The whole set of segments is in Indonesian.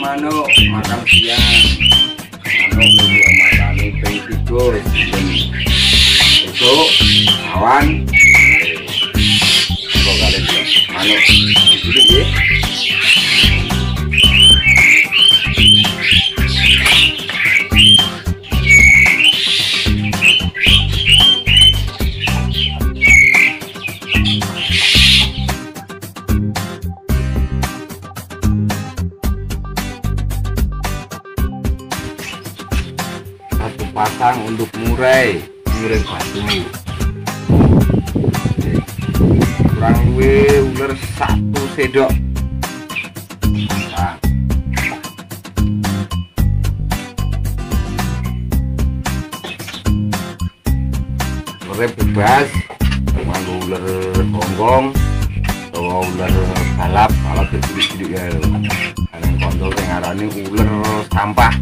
manuk makan siang, manuk juga makan ping tidur, besok awan, dua kali manuk dulu ya. Pasang untuk murai batu kurang luwih ular satu sedok pasang. Ular bebas nganggo ular gonggong atau ular balap kalau gede-gede ya kadang kondo yang ngarani ular sampah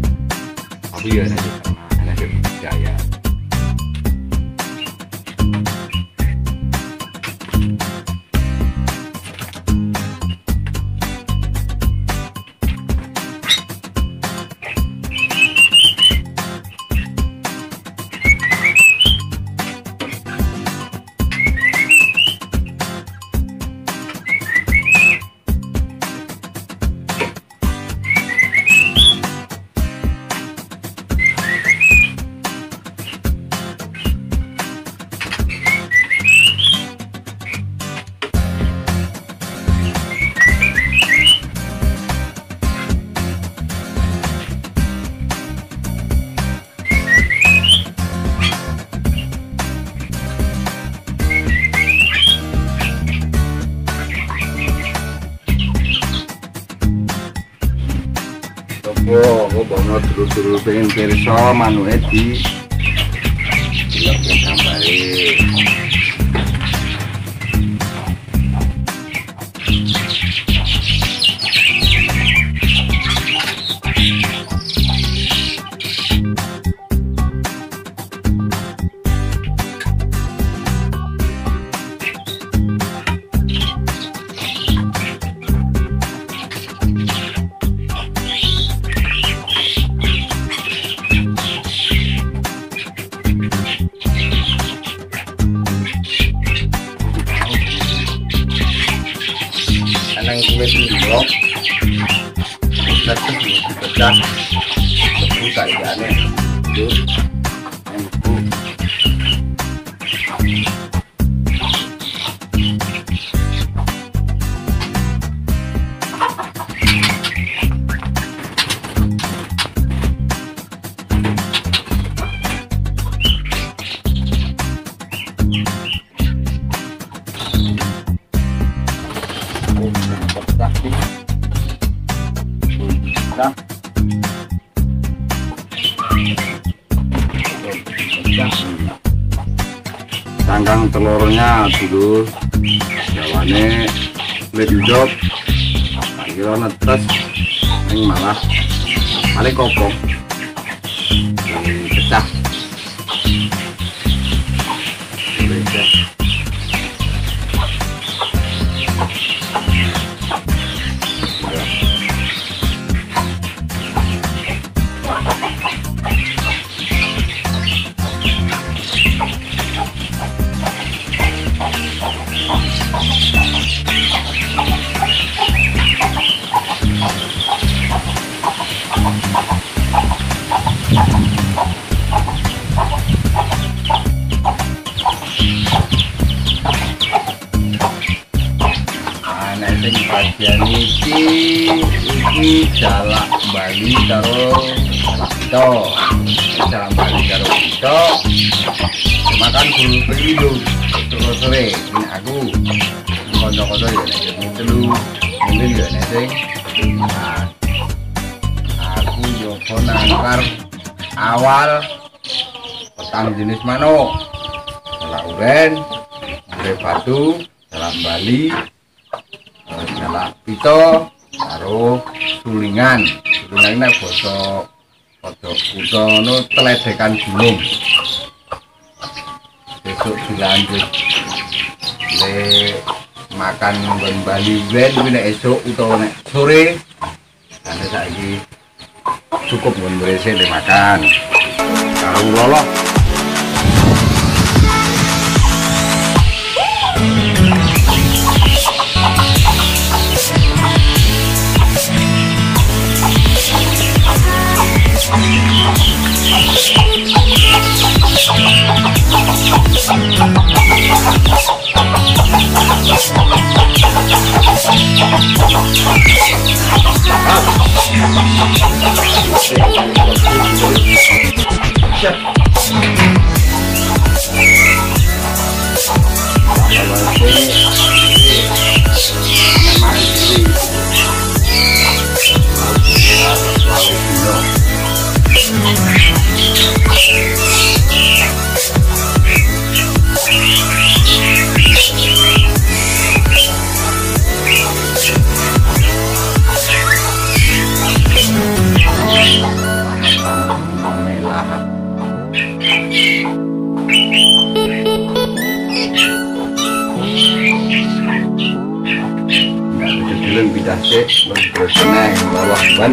tapi ya ya. Aku bono terus-terus pengen perso manuke di gambare. Kulit blok terus dipecah tebu kayaknya terus tanggang telurnya dulu jawane kulit hijau kira netes ini malah kopong pecah bagian iki jalak Bali karo itu jalak Bali karo itu makan bulu pelindo terus sore ini aku konco-konco ya nek telu mungkin ya nek aku yo nangkar awal petang jenis manuk jalak uren batu jalak Bali jalak pito karo sulingan ini basa kuda no teledekan gunung. Besok dilanjut le makan nggon Bali ben nek esuk utawa nek sore karena saiki cukup pun berisi dimakan karung lolo. Bidah sih, terus naik bawah ban.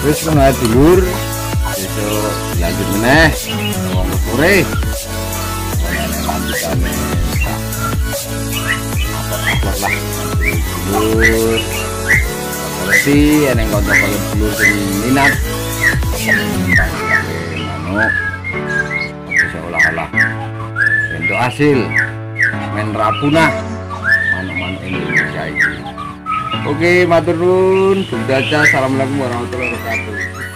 Terus mengenai dulur, besok lanjut meneh, ngomong sore. Apa lah, dulur. Kalau sih, yang kontak kalau dulur sing minat, manuk, bisa olah-olah. Bentuk hasil, men rapuna, manuk-manuk Indonesia ini. Oke, matur nuwun, Assalamualaikum warahmatullahi wabarakatuh.